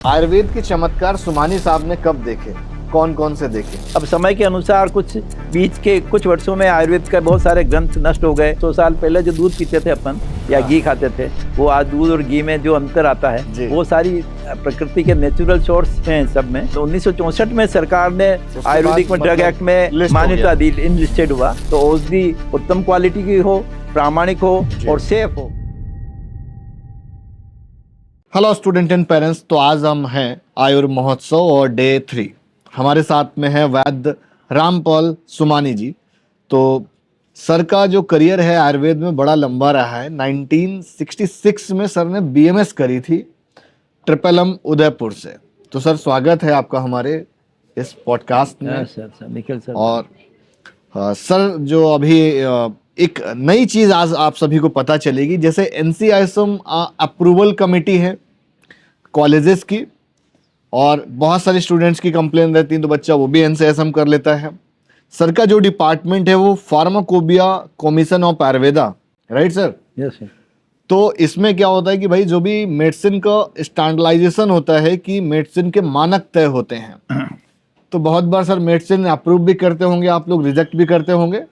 आयुर्वेद के चमत्कार सुमानी साहब ने कब देखे, कौन कौन से देखे? अब समय के अनुसार कुछ बीच के कुछ वर्षों में आयुर्वेद का बहुत सारे ग्रंथ नष्ट हो गए। 100 साल पहले जो दूध पीते थे अपन या घी खाते थे, वो आज दूध और घी में जो अंतर आता है वो सारी प्रकृति के नेचुरल सोर्स हैं सब में। तो 1964 में सरकार ने आयुर्वेदिक में ड्रग एक्ट में मान्यता दी, इनलिस्टेड हुआ। तो औषधि उत्तम क्वालिटी की हो, प्रामाणिक हो और सेफ हो। हेलो स्टूडेंट एंड पेरेंट्स, तो आज हम हैं आयुर महोत्सव और डे 3। हमारे साथ में है वैद्य रामपाल सुमानी जी। तो सर का जो करियर है आयुर्वेद में बड़ा लंबा रहा है। 1966 में सर ने बीएमएस करी थी ट्रिपल उदयपुर से। तो सर स्वागत है आपका हमारे इस पॉडकास्ट में। Sir Nikhil sir. और सर जो अभी एक नई चीज आज आप सभी को पता चलेगी, जैसे एनसीआईएसएम अप्रूवल कमेटी है कॉलेजेस की, और बहुत सारे स्टूडेंट्स की कंप्लेन रहती है तो बच्चा वो भी एनसीआईएसएम कर लेता है। सर का जो डिपार्टमेंट है वो pharmacopoeia commission of Ayurveda, right sir? Yes sir. तो इसमें क्या होता है कि भाई जो भी मेडिसिन का स्टैंडर्डाइजेशन होता है कि मेडिसिन के मानक तय होते हैं। तो बहुत बार सर मेडिसिन अप्रूव भी करते होंगे आप लोग, रिजेक्ट भी करते होंगे।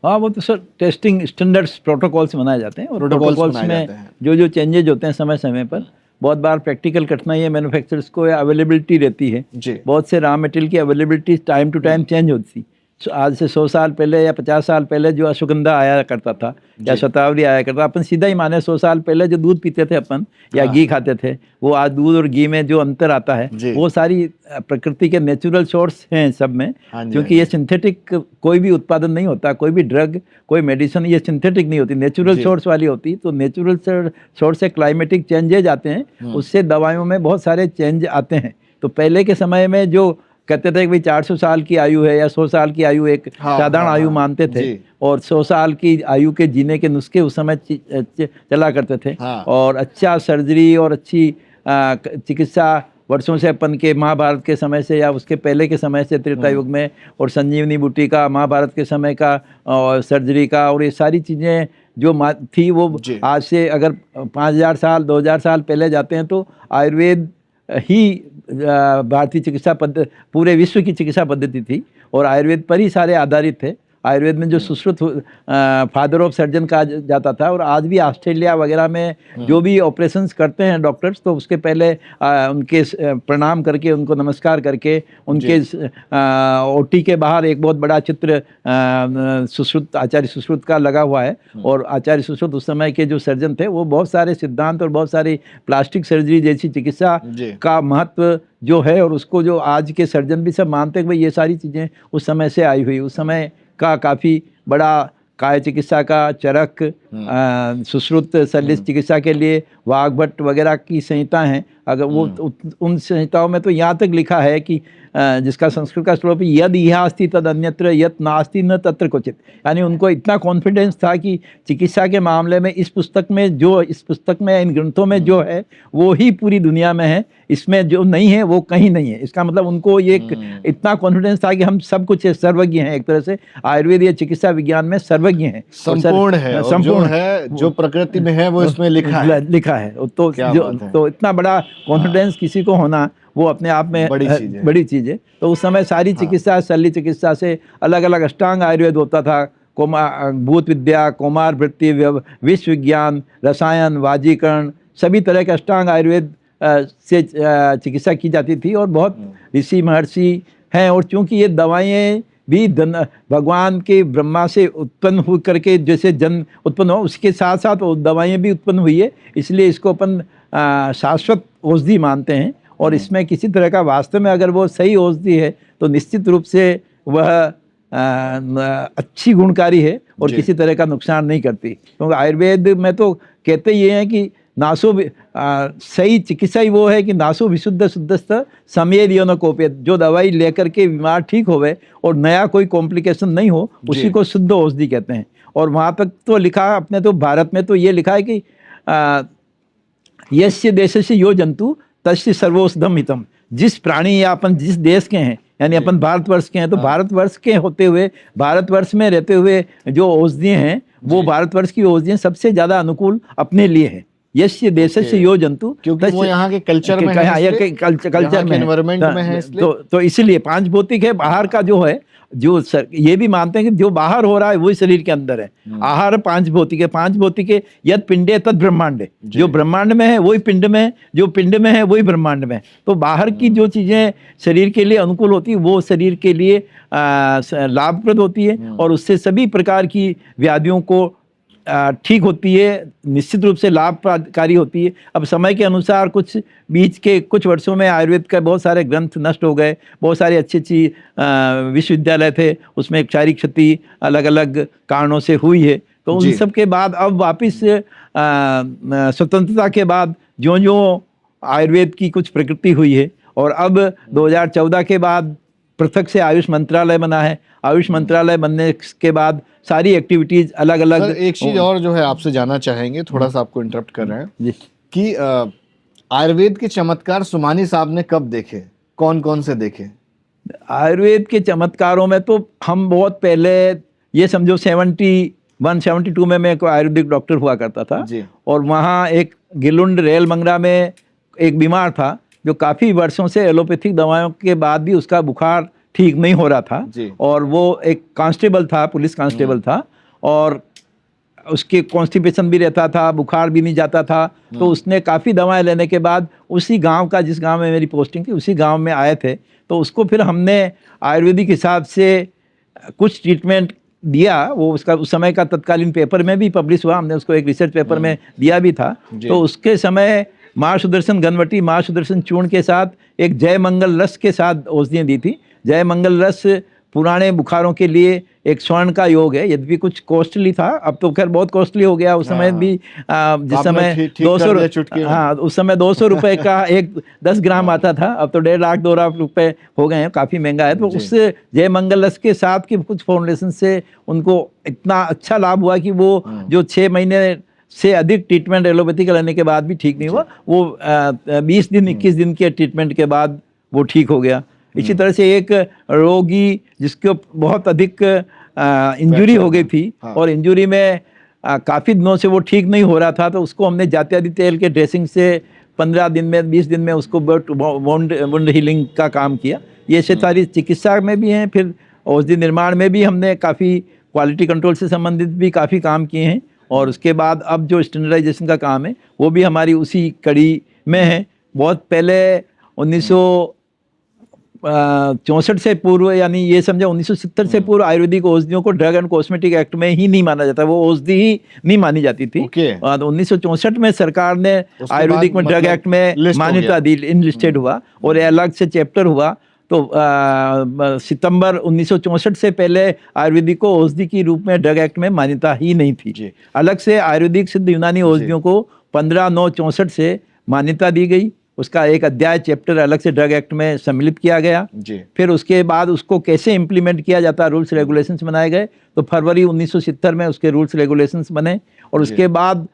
हाँ, वो तो सर टेस्टिंग स्टैंडर्ड्स प्रोटोकॉल्स बनाए जाते हैं, और प्रोटोकॉल्स में जो जो चेंजेज होते हैं समय समय पर। बहुत बार प्रैक्टिकल कठिनाई है मैन्युफैक्चरर्स को, या अवेलेबिलिटी रहती है जी। बहुत से रॉ मटेरियल की availability time to time change होती थी। आज से 100 साल पहले या 50 साल पहले जो अश्वगंधा आया करता था या शतावरी आया करता, अपन सीधा ही माने 100 साल पहले जो दूध पीते थे अपन या घी खाते थे, वो आज दूध और घी में जो अंतर आता है वो सारी प्रकृति के नेचुरल सोर्स हैं सब में। क्योंकि ये सिंथेटिक कोई भी उत्पादन नहीं होता, कोई भी ड्रग, कोई मेडिसिन ये सिंथेटिक नहीं होती, नेचुरल सोर्स वाली होती। तो नेचुरल सोर्स से क्लाइमेटिक चेंजेज आते हैं, उससे दवाइयों में बहुत सारे चेंज आते हैं। तो पहले के समय में जो कहते थे कि भाई 400 साल की आयु है या 100 साल की आयु एक साधारण आयु मानते थे, और 100 साल की आयु के जीने के नुस्खे उस समय चला करते थे। और अच्छा सर्जरी और अच्छी चिकित्सा वर्षों से अपन के महाभारत के समय से या उसके पहले के समय से त्रेता युग में, और संजीवनी बूटी का महाभारत के समय का, और सर्जरी का, और ये सारी चीज़ें जो थी वो आज से अगर 5000 साल 2000 साल पहले जाते हैं तो आयुर्वेद ही भारतीय चिकित्सा पद्धति, पूरे विश्व की चिकित्सा पद्धति थी, और आयुर्वेद पर ही सारे आधारित थे। आयुर्वेद में जो सुश्रुत फादर ऑफ सर्जन कहा जाता था, और आज भी ऑस्ट्रेलिया वगैरह में जो भी ऑपरेशंस करते हैं डॉक्टर्स, तो उसके पहले उनके प्रणाम करके, उनको नमस्कार करके, उनके ओटी के बाहर एक बहुत बड़ा चित्र सुश्रुत, आचार्य सुश्रुत का लगा हुआ है। और आचार्य सुश्रुत उस समय के जो सर्जन थे वो बहुत सारे सिद्धांत और बहुत सारी प्लास्टिक सर्जरी जैसी चिकित्सा का महत्व जो है, और उसको जो आज के सर्जन भी सब मानते हैं कि भाई ये सारी चीज़ें उस समय से आई हुई। उस समय का काफ़ी बड़ा काय चिकित्सा का चरक, सुश्रुत शल्य चिकित्सा के लिए वाग्भट वगैरह की संहिता हैं। अगर वो उन संहिताओं में तो यहाँ तक लिखा है कि जिसका संस्कृत का श्लोक यद इह अस्ति तद अन्यत्र यत् नास्ति न तत्र क्वचित्। यानी उनको इतना कॉन्फिडेंस था कि चिकित्सा के मामले में इस पुस्तक में इन ग्रंथों में जो है वो ही पूरी दुनिया में है, इसमें जो नहीं है वो कहीं नहीं है। इसका मतलब उनको ये इतना कॉन्फिडेंस था कि हम सब कुछ सर्वज्ञ हैं, एक तरह से आयुर्वेद या चिकित्सा विज्ञान में सर्वज्ञ हैं, संपूर्ण है, संपूर्ण है, जो प्रकृति में है वो इसमें लिखा है। तो इतना बड़ा कॉन्फिडेंस किसी को होना वो अपने आप में बड़ी चीज़ है। तो उस समय सारी चिकित्सा शल्य चिकित्सा से अलग अलग अष्टांग आयुर्वेद होता था। भूत विद्या, कौमार वृत्ति, विश्व विज्ञान, रसायन, वाजीकरण, सभी तरह के अष्टांग आयुर्वेद से चिकित्सा की जाती थी। और बहुत ऋषि महर्षि हैं, और चूँकि ये दवाएँ भी भगवान के ब्रह्मा से उत्पन्न हो करके जैसे जन उत्पन्न हो, उसके साथ साथ वो दवाएँ भी उत्पन्न हुई है, इसलिए इसको अपन शाश्वत औषधि मानते हैं। और इसमें किसी तरह का वास्तव में अगर वो सही औषधि है तो निश्चित रूप से वह अच्छी गुणकारी है और किसी तरह का नुकसान नहीं करती। क्योंकि आयुर्वेद में तो कहते ये हैं कि सही चिकित्सा ही वो है कि नासो विशुद्ध शुद्धस्थ समय दियो न कोपेत। जो दवाई लेकर के बीमार ठीक होवे और नया कोई कॉम्प्लिकेशन नहीं हो, उसी को शुद्ध औषधि कहते हैं। और वहाँ तक तो लिखा है अपने तो भारत में तो ये लिखा है कि यस्य देशस्य यो जंतु तस्य सर्वौषधम हितम। जिस प्राणी या अपन जिस देश के हैं, यानी अपन भारतवर्ष के हैं, तो भारतवर्ष के होते हुए, भारतवर्ष में रहते हुए जो औषधियाँ हैं वो भारतवर्ष की औषधियाँ सबसे ज़्यादा अनुकूल अपने लिए हैं। यस्य देशस्य यो जंतु, क्योंकि वो यहाँ के कल्चर में है, कल्चर में एनवायरमेंट में है, इसलिए तो इसलिए पांच भौतिक है। बाहर का जो है, जो ये भी मानते हैं कि जो बाहर हो रहा है वही शरीर के अंदर है। आहार पांच भौतिक है, पांच भौतिक है, यद पिंडे तद ब्रह्मांड है। जो ब्रह्मांड में है वही पिंड में है, जो पिंड में है वही ब्रह्मांड में है। तो बाहर की जो चीजें शरीर के लिए अनुकूल होती है वो शरीर के लिए लाभप्रद होती है, और उससे सभी प्रकार की व्याधियों को ठीक होती है, निश्चित रूप से लाभकारी होती है। अब समय के अनुसार कुछ बीच के कुछ वर्षों में आयुर्वेद का बहुत सारे ग्रंथ नष्ट हो गए, बहुत सारी अच्छी विश्वविद्यालय थे, उसमें क्षारी क्षति अलग अलग कारणों से हुई है। तो उन सब के बाद अब वापस स्वतंत्रता के बाद जो जो आयुर्वेद की कुछ प्रकृति हुई है, और अब 2014 के बाद पृथक से आयुष मंत्रालय बना है। आयुष मंत्रालय बनने के बाद सारी एक्टिविटीज अलग अलग। एक चीज और जो है आपसे जानना चाहेंगे, थोड़ा सा आपको इंटरप्ट कर रहे हैं कि आयुर्वेद के चमत्कार सुमानी साहब ने कब देखे, कौन कौन से देखे? आयुर्वेद के चमत्कारों में तो हम बहुत पहले, ये समझो 71-72 में मैं कोई आयुर्वेदिक डॉक्टर हुआ करता था, और वहाँ एक गिलुंड रेल मंगरा में एक बीमार था जो काफ़ी वर्षों से एलोपैथिक दवाओं के बाद भी उसका बुखार ठीक नहीं हो रहा था, और वो एक कांस्टेबल था, पुलिस कांस्टेबल था, और उसके कॉन्स्टिपेशन भी रहता था, बुखार भी नहीं जाता था। तो उसने काफ़ी दवाएं लेने के बाद उसी गांव का, जिस गांव में मेरी पोस्टिंग थी उसी गांव में आए थे, तो उसको फिर हमने आयुर्वेदिक हिसाब से कुछ ट्रीटमेंट दिया। वो उसका उस समय का तत्कालीन पेपर में भी पब्लिश हुआ, हमने उसको एक रिसर्च पेपर में दिया भी था। तो उसके समय माँ सुदर्शन घनवटी, माँ सुदर्शन चूर्ण के साथ एक जय मंगल रस के साथ औषधियाँ दी थी। जय मंगल रस पुराने बुखारों के लिए एक स्वर्ण का योग है, यद्यपि कुछ कॉस्टली था, अब तो खैर बहुत कॉस्टली हो गया। उस समय भी जिस समय 200, हाँ उस समय 200 रुपये का एक 10 ग्राम आता था, अब तो 1.5 लाख 2 लाख रुपए हो गए हैं, काफ़ी महंगा है। तो उस जय मंगल रस के साथ की कुछ फाउंडेशन से उनको इतना अच्छा लाभ हुआ कि वो जो 6 महीने से अधिक ट्रीटमेंट एलोपैथी का लेने के बाद भी ठीक नहीं हुआ, वो 20 दिन 21 दिन के ट्रीटमेंट के बाद वो ठीक हो गया। इसी तरह से एक रोगी जिसको बहुत अधिक इंजरी हो गई थी, और इंजरी में काफ़ी दिनों से वो ठीक नहीं हो रहा था, तो उसको हमने जात्यादि तेल के ड्रेसिंग से 15 दिन में 20 दिन में उसको वुंड हीलिंग का काम किया। ये सारी चिकित्सा में भी हैं। फिर औषधि निर्माण में भी हमने काफ़ी क्वालिटी कंट्रोल से संबंधित भी काफ़ी काम किए हैं, और उसके बाद अब जो स्टैंडर्डाइजेशन का काम है वो भी हमारी उसी कड़ी में है। बहुत पहले 1964 से पूर्व, यानी ये समझो 1970 से पूर्व आयुर्वेदिक औषधियों को ड्रग एंड कॉस्मेटिक एक्ट में ही नहीं माना जाता, वो औषधि ही नहीं मानी जाती थी। 1964 में सरकार ने आयुर्वेदिक में ड्रग एक्ट में मान्यता दी, इनलिस्टेड हुआ, और अलग से चैप्टर हुआ। तो सितंबर 1964 से पहले आयुर्वेदिक को औषधि के रूप में ड्रग एक्ट में मान्यता ही नहीं थी। अलग से आयुर्वेदिक सिद्ध यूनानी औषधियों को 15/9/64 से मान्यता दी गई। उसका एक अध्याय चैप्टर अलग से ड्रग एक्ट में सम्मिलित किया गया। फिर उसके बाद उसको कैसे इम्प्लीमेंट किया जाता, रूल्स रेगुलेशंस बनाए गए। तो फरवरी 1970 में उसके रूल्स रेगुलेशंस बने, और उसके बाद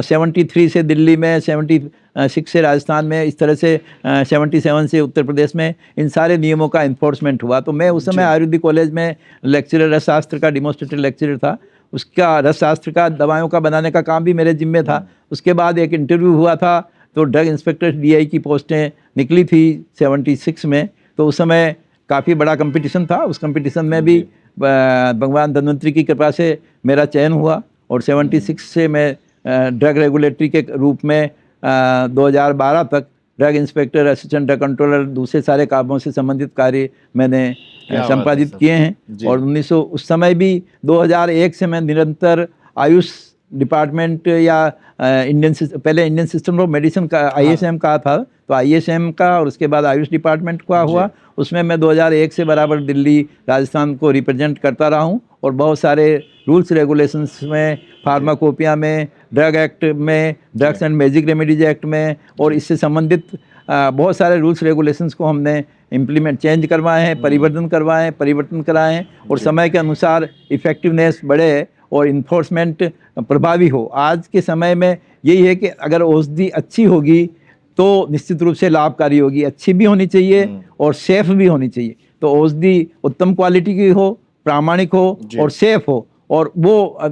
73 से दिल्ली में, 76 से राजस्थान में, इस तरह से 77 से उत्तर प्रदेश में इन सारे नियमों का इन्फोर्समेंट हुआ। तो मैं उस समय आयुर्वेदिक कॉलेज में लेक्चरर, रसशास्त्र का डेमोन्स्ट्रेटिव लेक्चरर था। उसका रसशास्त्र का दवाओं का बनाने का काम भी मेरे जिम्मे था। उसके बाद एक इंटरव्यू हुआ था, तो ड्रग इंस्पेक्टर DI की पोस्टें निकली थी 76 में। तो उस समय काफ़ी बड़ा कंपटीशन था, उस कंपटीशन में भी भगवान धन्वंतरी की कृपा से मेरा चयन हुआ, और 76 से मैं ड्रग रेगुलेटरी के रूप में 2012 तक drug inspector, assistant drug controller, दूसरे सारे कामों से संबंधित कार्य मैंने संपादित किए हैं। और 1900 उस समय भी 2001 से मैं निरंतर आयुष डिपार्टमेंट या पहले इंडियन सिस्टम ऑफ मेडिसिन का ISM का था, तो ISM का, और उसके बाद आयुष डिपार्टमेंट का हुआ। उसमें मैं 2001 से बराबर दिल्ली, राजस्थान को रिप्रेजेंट करता रहा हूँ, और बहुत सारे रूल्स रेगुलेशंस में, फार्माकोपिया में, ड्रग एक्ट में, drugs and magic remedies act में, और इससे संबंधित बहुत सारे रूल्स रेगुलेशंस को हमने चेंज करवाए हैं, परिवर्तन कराए हैं, और समय के अनुसार इफ़ेक्टिवनेस बढ़े और इन्फोर्समेंट प्रभावी हो। आज के समय में यही है कि अगर औषधि अच्छी होगी तो निश्चित रूप से लाभकारी होगी, अच्छी भी होनी चाहिए और सेफ भी होनी चाहिए। तो औषधि उत्तम क्वालिटी की हो, प्रामाणिक हो और सेफ हो, और वो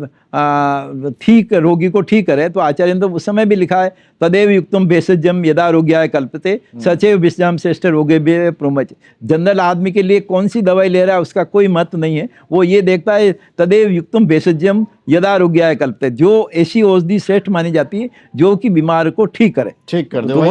ठीक रोगी को ठीक करे। तो आचार्य ने तो उस समय भी लिखा है, तदेव युक्तम भेषजम यदा रोग्याय कल्पते सचैव विषजाम श्रेष्ठ रोगे बे प्रोमच। जनरल आदमी के लिए कौन सी दवाई ले रहा है उसका कोई महत्व नहीं है, वो ये देखता है तदेव युक्तम भेषजम यदा रोग्याय कल्पते, जो ऐसी औषधि श्रेष्ठ मानी जाती है जो कि बीमार को ठीक करे, ठीक कर दे। वो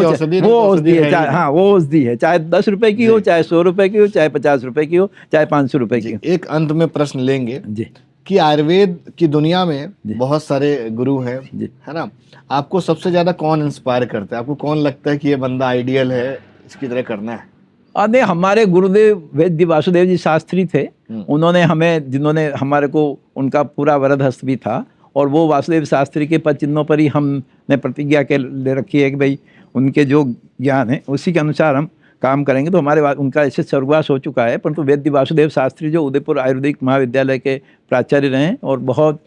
औषधि है, है। हाँ वो औषधि है, चाहे 10 रुपए की हो, चाहे 100 रुपए की हो, चाहे 50 रुपए की हो, चाहे 500 रुपए की हो। एक अंत में प्रश्न लेंगे जी कि आयुर्वेद की दुनिया में बहुत सारे गुरु हैं, है ना, आपको सबसे ज्यादा कौन इंस्पायर करता है? आपको कौन लगता है कि ये बंदा आइडियल है, इसकी तरह करना है? अरे हमारे गुरुदेव वैद्य वासुदेव जी शास्त्री थे, उन्होंने हमें, जिन्होंने हमारे को, उनका पूरा वरद हस्त भी था, और वो वासुदेव शास्त्री के पद चिन्हों पर ही हमने प्रतिज्ञा के ले रखी है कि भाई उनके जो ज्ञान है उसी के अनुसार हम काम करेंगे। तो हमारे उनका ऐसे स्वर्गवास हो चुका है, परंतु वैद्य वासुदेव शास्त्री जो उदयपुर आयुर्वेदिक महाविद्यालय के प्राचार्य रहे हैं और बहुत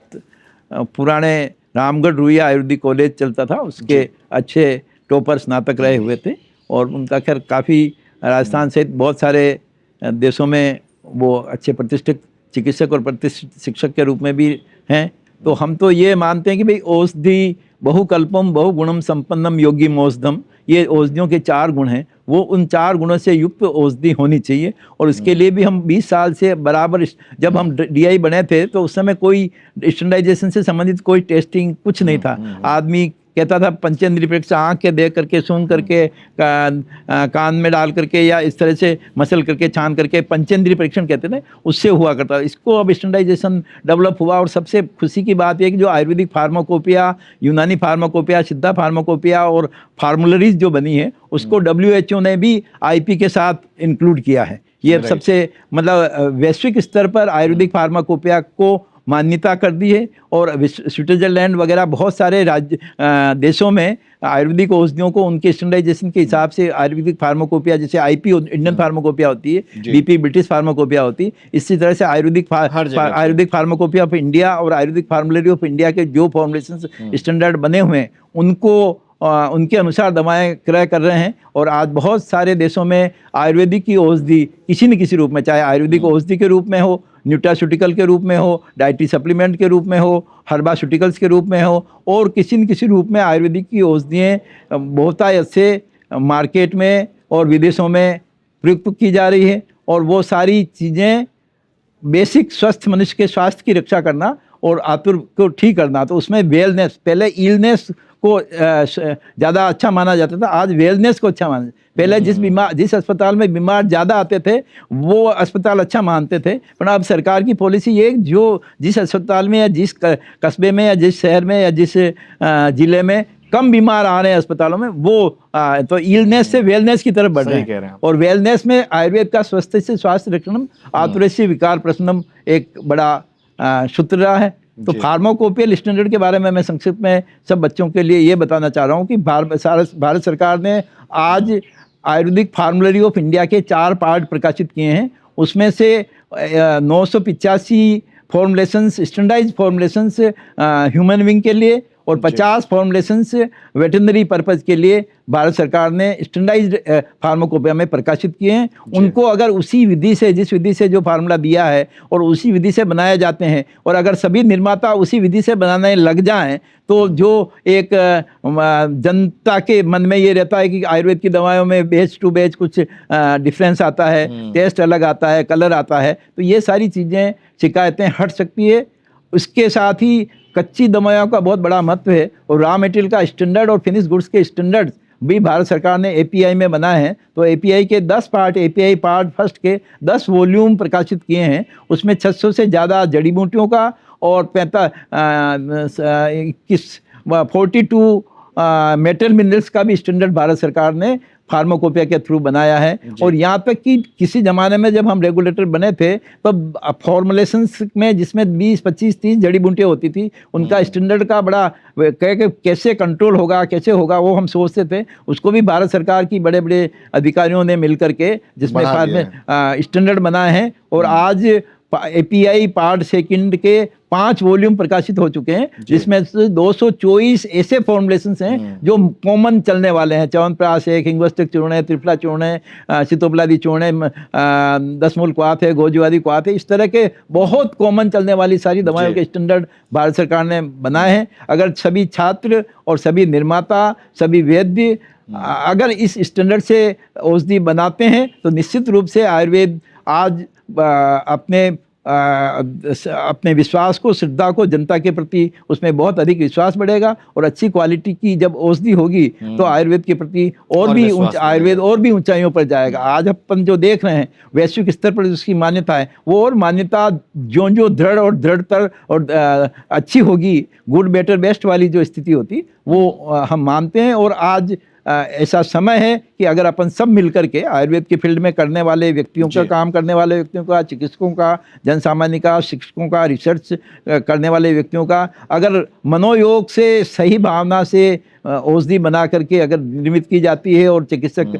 पुराने रामगढ़ रुइया आयुर्वेदिक कॉलेज चलता था, उसके अच्छे टॉपर स्नातक रहे हुए थे, और उनका खैर काफ़ी राजस्थान सहित बहुत सारे देशों में वो अच्छे प्रतिष्ठित चिकित्सक और प्रतिष्ठित शिक्षक के रूप में भी हैं। तो हम तो ये मानते हैं कि भाई औषधि बहुकल्पम बहुगुणम संपन्नम योगी औषधम, ये औषधियों के 4 गुण हैं, वो उन 4 गुणों से युक्त औषधि होनी चाहिए। और उसके लिए भी हम 20 साल से बराबर, जब हम डीआई बने थे तो उस समय कोई स्टैंडर्डाइजेशन से संबंधित कोई टेस्टिंग कुछ नहीं था। आदमी कहता था पंचेंद्रिय परीक्षा, आँख के देख करके, सूंघ करके, कान में डाल करके या इस तरह से मसल करके, छान करके, पंचेंद्रिय परीक्षण कहते थे, उससे हुआ करता। इसको अब स्टैंडर्डाइजेशन डेवलप हुआ, और सबसे खुशी की बात यह कि जो आयुर्वेदिक फार्माकोपिया, यूनानी फार्माकोपिया, सिद्धा फार्माकोपिया और फार्मुलरीज जो बनी है उसको WHO ने भी IP के साथ इंक्लूड किया है। ये सबसे मतलब वैश्विक स्तर पर आयुर्वेदिक फार्माकोपिया को मान्यता कर दी है, और स्विट्जरलैंड वगैरह बहुत सारे राज्य देशों में आयुर्वेदिक औषधियों को उनके स्टैंडर्डाइजेशन के हिसाब से आयुर्वेदिक फार्माकोपिया, जैसे IP इंडियन फार्माकोपिया होती है, BP ब्रिटिश फार्माकोपिया होती है, इसी तरह से आयुर्वेदिक फार्माकोपिया ऑफ इंडिया और आयुर्वेदिक फार्मुलरी ऑफ इंडिया के जो फॉर्मुलेशन स्टैंडर्ड बने हुए हैं उनको उनके अनुसार दवाएं क्रय कर रहे हैं। और आज बहुत सारे देशों में आयुर्वेदिक की औषधि किसी न किसी रूप में, चाहे आयुर्वेदिक औषधि के रूप में हो, न्यूट्रास्यूटिकल के रूप में हो, डाइटरी सप्लीमेंट के रूप में हो, हर्बास्यूटिकल्स के रूप में हो, और किसी न किसी रूप में आयुर्वेदिक की औषधियाँ बहुतायत से मार्केट में और विदेशों में प्रयुक्त की जा रही है। और वो सारी चीज़ें बेसिक स्वस्थ मनुष्य के स्वास्थ्य की रक्षा करना और आतुर को ठीक करना, तो उसमें वेलनेस, पहले इलनेस को ज़्यादा अच्छा माना जाता था, आज वेलनेस को अच्छा माना। पहले जिस अस्पताल में बीमार ज़्यादा आते थे वो अस्पताल अच्छा मानते थे, पर अब सरकार की पॉलिसी ये, जो जिस अस्पताल में या जिस कस्बे में या जिस शहर में या जिस ज़िले में कम बीमार आ रहे हैं अस्पतालों में, वो तो इलनेस से वेलनेस की तरफ बढ़ रहे हैं। और वेलनेस में आयुर्वेद का स्वस्थ से स्वास्थ्य रक्षणम आतुरस्य विकार प्रश्नम एक बड़ा सूत्र रहा है। तो फार्माकोपियल स्टैंडर्ड के बारे में मैं संक्षिप्त में सब बच्चों के लिए ये बताना चाह रहा हूँ कि भारत सरकार ने आज आयुर्वेदिक फार्मुलरी ऑफ इंडिया के 4 पार्ट प्रकाशित किए हैं। उसमें से 985 formulations, standardized formulations human being के लिए, और 50 फॉर्मुलेशंस वेटरनरी पर्पज़ के लिए भारत सरकार ने स्टैंडर्डाइज्ड फार्माकोपिया में प्रकाशित किए हैं। उनको अगर उसी विधि से, जिस विधि से जो फार्मूला दिया है और उसी विधि से बनाए जाते हैं, और अगर सभी निर्माता उसी विधि से बनाने लग जाएं, तो जो एक जनता के मन में ये रहता है कि आयुर्वेद की दवाओं में बैच टू बैच कुछ डिफरेंस आता है, टेस्ट अलग आता है, कलर आता है, तो ये सारी चीज़ें, शिकायतें हट सकती है। उसके साथ ही कच्ची दवाओं का बहुत बड़ा महत्व है, और रॉ मटेरियल का स्टैंडर्ड और फिनिश गुड्स के स्टैंडर्ड भी भारत सरकार ने API में बनाए हैं। तो API के 10 पार्ट, API पार्ट फर्स्ट के 10 वॉल्यूम प्रकाशित किए हैं। उसमें 600 से ज़्यादा जड़ी बूटियों का और 42 मेटल मिनरल्स का भी स्टैंडर्ड भारत सरकार ने फार्माकोपिया के थ्रू बनाया है। और यहाँ तक कि किसी ज़माने में जब हम रेगुलेटर बने थे तो फॉर्मुलेशंस में जिसमें 20, 25, 30 जड़ी बूटियाँ होती थी, उनका स्टैंडर्ड का बड़ा कैसे कंट्रोल होगा, कैसे होगा, वो हम सोचते थे। उसको भी भारत सरकार की बड़े बड़े अधिकारियों ने मिल करके जिसमें स्टैंडर्ड बनाए हैं। और आज API पार्ट सेकंड के 5 वॉल्यूम प्रकाशित हो चुके हैं, जिसमें से 224 ऐसे फॉर्मुलेशंस हैं जो कॉमन चलने वाले हैं। च्यवनप्राश है, हिंगवस्तिक चूर्ण है, त्रिफला चूर्ण है, सीतोपलादी चूर्ण है, 10 मूल क्वाथ है, गोजुआदी क्वाथ है। इस तरह के बहुत कॉमन चलने वाली सारी दवाइयों के स्टैंडर्ड भारत सरकार ने बनाए हैं। अगर सभी छात्र और सभी निर्माता, सभी वैद्य अगर इस स्टैंडर्ड से औषधि बनाते हैं तो निश्चित रूप से आयुर्वेद आज अपने विश्वास को, श्रद्धा को, जनता के प्रति उसमें बहुत अधिक विश्वास बढ़ेगा। और अच्छी क्वालिटी की जब औषधि होगी तो आयुर्वेद के प्रति आयुर्वेद और भी ऊंचाइयों पर जाएगा। आज अपन जो देख रहे हैं वैश्विक स्तर पर उसकी मान्यता है, वो और मान्यता जो दृढ़ और दृढ़तर और अच्छी होगी, गुड बेटर बेस्ट वाली जो स्थिति होती वो हम मानते हैं। और आज ऐसा समय है कि अगर अपन सब मिलकर के आयुर्वेद के फील्ड में करने वाले व्यक्तियों का, काम करने वाले व्यक्तियों का, चिकित्सकों का, जन सामान्य का, शिक्षकों का, रिसर्च करने वाले व्यक्तियों का, अगर मनोयोग से, सही भावना से औषधि बना करके अगर निर्मित की जाती है और चिकित्सक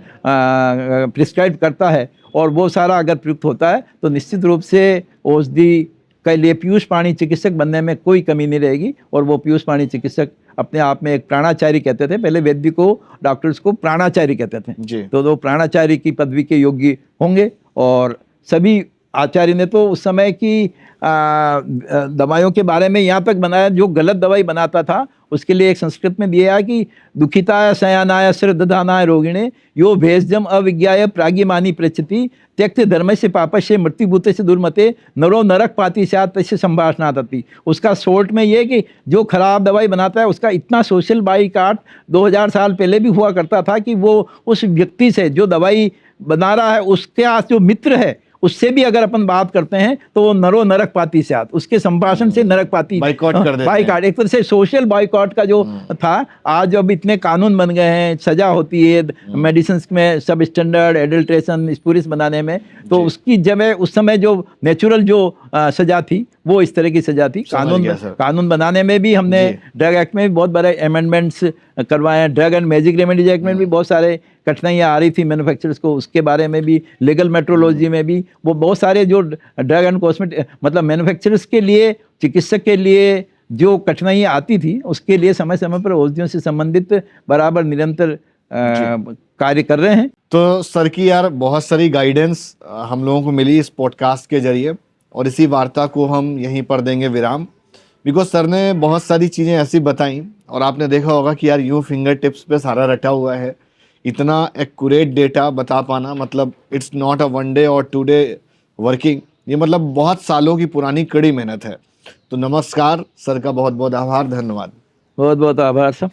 प्रिस्क्राइब करता है और वो सारा अगर प्रयुक्त होता है तो निश्चित रूप से औषधि के लिए पीयूष पाणी चिकित्सक बनने में कोई कमी नहीं रहेगी। और वो पीयूष पाणी चिकित्सक अपने आप में एक प्राणाचार्य कहते थे, पहले वैद्य को, डॉक्टर्स को प्राणाचार्य कहते थे, तो वो प्राणाचार्य की पदवी के योग्य होंगे। और सभी आचार्य ने तो उस समय की दवाइयों के बारे में यहाँ तक बनाया, जो गलत दवाई बनाता था उसके लिए एक संस्कृत में दिया है कि दुखिताय शयनाय श्रद्धानाय रोगिणे यो भेषजम अविज्ञाय प्राज्ञमानी पृच्छति त्यक्त धर्म से पापस्य मृत्युभूत से दुर्मते नरो नरक पाति स्यात् तस्य संभाषणात् अपि। उसका शॉर्ट में ये कि जो खराब दवाई बनाता है उसका इतना सोशल बाइकआउट 2000 साल पहले भी हुआ करता था कि वो उस व्यक्ति से जो दवाई बना रहा है उसके आस जो मित्र है उससे भी अगर अपन बात करते हैं तो वो नरो नरक पाती से आत, उसके संभाषण से नरक पाती बाइकआउट कर देते हैं। बाइकआउट एक तरह से सोशल बाइकआउट का जो था, आज अब इतने कानून बन गए हैं, सजा होती है मेडिसिन में, सब स्टैंडर्ड एडल्ट्रेशन स्पूरिस बनाने में, तो उसकी जगह उस समय जो नेचुरल जो सजा थी वो इस तरह की सजा थी। कानून बनाने में भी हमने ड्रग एक्ट में भी बहुत बड़े अमेंडमेंट्स करवाए हैं। Drug and magic remedies act में भी बहुत सारे कठिनाइयाँ आ रही थी मैन्युफैक्चरर्स को, उसके बारे में भी, लीगल मेट्रोलॉजी में भी वो बहुत सारे जो ड्रग एंड कॉस्मेटिक मतलब मैन्युफैक्चरर्स के लिए, चिकित्सक के लिए जो कठिनाइयाँ आती थी उसके लिए समय समय पर औषधियों से संबंधित बराबर निरंतर कार्य कर रहे हैं। तो सर की यार बहुत सारी गाइडेंस हम लोगों को मिली इस पॉडकास्ट के जरिए, और इसी वार्ता को हम यहीं पर देंगे विराम, बिकॉज सर ने बहुत सारी चीज़ें ऐसी बताई और आपने देखा होगा कि यार यूँ फिंगर टिप्स पे सारा रटा हुआ है। इतना एक्यूरेट डेटा बता पाना मतलब इट्स नॉट अ 1 डे और 2 डे वर्किंग, ये मतलब बहुत सालों की पुरानी कड़ी मेहनत है। तो नमस्कार सर का बहुत बहुत आभार, धन्यवाद। बहुत बहुत आभार सर।